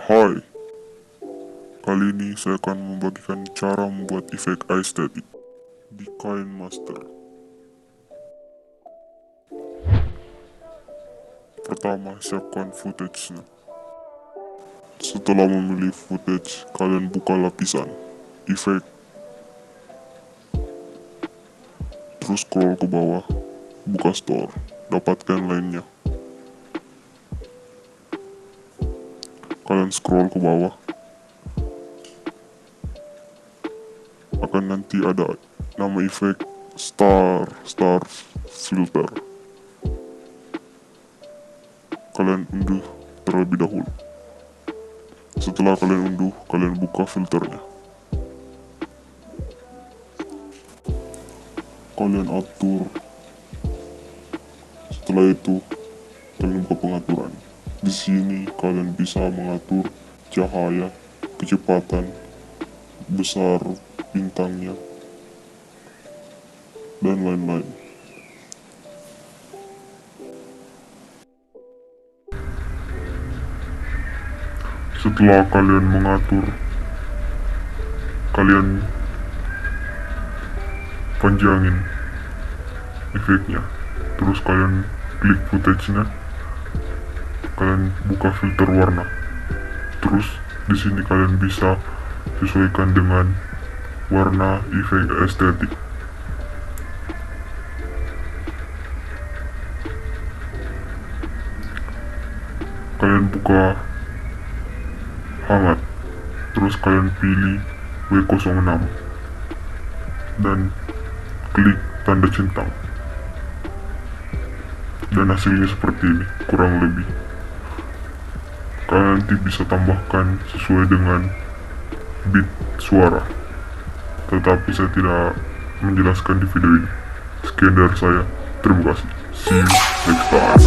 Hai, kali ini saya akan membagikan cara membuat efek estetik di Kinemaster. Pertama, siapkan footage-nya. Setelah memilih footage, kalian buka lapisan efek, terus scroll ke bawah, buka store, dapatkan lainnya. Kalian scroll ke bawah, akan nanti ada nama efek star filter. Kalian unduh terlebih dahulu. Setelah kalian unduh, kalian buka filternya. Kalian atur. Setelah itu, kalian buka pengaturan. Di sini kalian bisa mengatur cahaya, kecepatan, besar bintangnya, dan lain-lain. Setelah kalian mengatur, kalian panjangin efeknya. Terus kalian klik footage-nya, kalian buka filter warna. Terus di sini kalian bisa sesuaikan dengan warna efek estetik. Kalian buka hangat, terus kalian pilih W06 dan klik tanda centang, dan hasilnya seperti ini kurang lebih. Kalian nanti bisa tambahkan sesuai dengan beat suara, tetapi saya tidak menjelaskan di video ini. Sekian dari saya, terima kasih, see you next time.